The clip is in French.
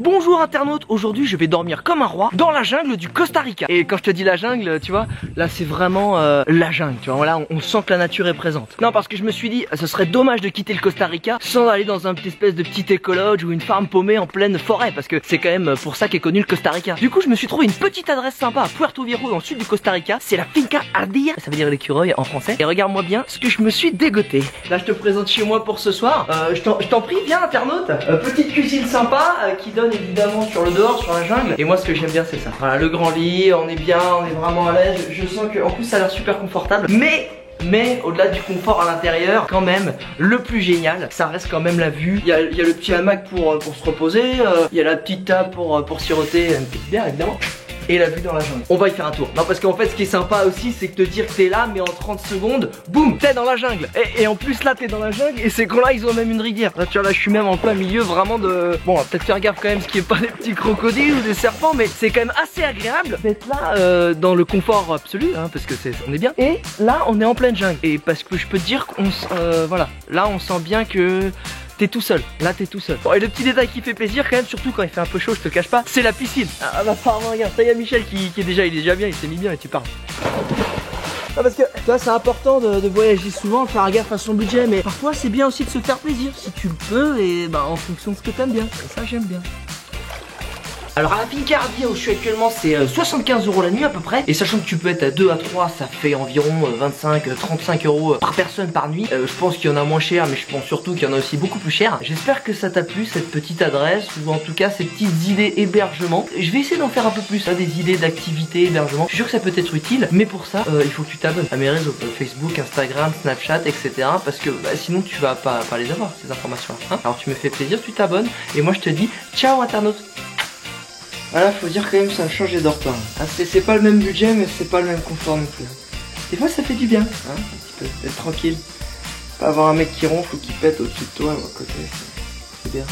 Bonjour internaute, aujourd'hui je vais dormir comme un roi dans la jungle du Costa Rica. Et quand je te dis la jungle, tu vois, là c'est vraiment la jungle, tu vois, voilà, on sent que la nature est présente. Non, parce que je me suis dit, ce serait dommage de quitter le Costa Rica sans aller dans une espèce de petit écologe ou une farm paumée en pleine forêt, parce que c'est quand même pour ça qu'est connu le Costa Rica. Du coup je me suis trouvé une petite adresse sympa à Puerto Viejo dans le sud du Costa Rica, c'est la Finca Ardilla, ça veut dire l'écureuil en français. Et regarde-moi bien ce que je me suis dégoté. Là je te présente chez moi pour ce soir, je t'en prie, viens internaute. Petite cuisine sympa qui donne évidemment sur le dehors, sur la jungle. Et moi ce que j'aime bien c'est ça. Voilà, le grand lit, on est bien, on est vraiment à l'aise. Je sens que en plus ça a l'air super confortable. Mais au-delà du confort à l'intérieur, quand même, le plus génial, ça reste quand même la vue. Il y a le petit hamac pour se reposer, il y a la petite table pour siroter une petite bière évidemment. Et la vue dans la jungle. On va y faire un tour. Non, parce qu'en fait ce qui est sympa aussi c'est que te dire que t'es là, mais en 30 secondes, boum, t'es dans la jungle. Et en plus là t'es dans la jungle et ces cons là ils ont même une rivière. Là tu vois, là je suis même en plein milieu vraiment de... Bon, on va peut-être faire gaffe quand même ce qui est pas des petits crocodiles ou des serpents, mais c'est quand même assez agréable d'être là dans le confort absolu, hein, parce que on est bien. Et là on est en pleine jungle. Et parce que je peux te dire qu'on voilà, là on sent bien que t'es tout seul, là t'es tout seul. Bon, et le petit détail qui fait plaisir quand même, surtout quand il fait un peu chaud, je te cache pas, c'est la piscine. Ah bah pardon, regarde, ça y a Michel qui est déjà, il est déjà bien, il s'est mis bien et tu parles. Ah, parce que tu vois, c'est important de voyager souvent, de faire gaffe à son budget, mais parfois c'est bien aussi de se faire plaisir si tu le peux et bah en fonction de ce que t'aimes bien. Et ça j'aime bien. Alors à la Finca Ardilla où je suis actuellement c'est 75 € la nuit à peu près. Et sachant que tu peux être à 2 à 3, ça fait environ 25-35 € par personne par nuit. Je pense qu'il y en a moins cher, mais je pense surtout qu'il y en a aussi beaucoup plus cher. J'espère que ça t'a plu cette petite adresse, ou en tout cas ces petites idées hébergement. Je vais essayer d'en faire un peu plus, hein, des idées d'activités, hébergement. Je suis sûr que ça peut être utile, mais pour ça il faut que tu t'abonnes à mes réseaux, Facebook, Instagram, Snapchat, etc. Parce que bah, sinon tu vas pas les avoir ces informations là, hein. Alors tu me fais plaisir, tu t'abonnes. Et moi je te dis ciao internaute. Voilà, faut dire quand même ça a changé d'or pas. Ah, c'est pas le même budget, mais c'est pas le même confort non plus. Des fois ça fait du bien, hein, un petit peu, d'être tranquille. Pas avoir un mec qui ronfle ou qui pète au-dessus de toi ou à côté, c'est bien.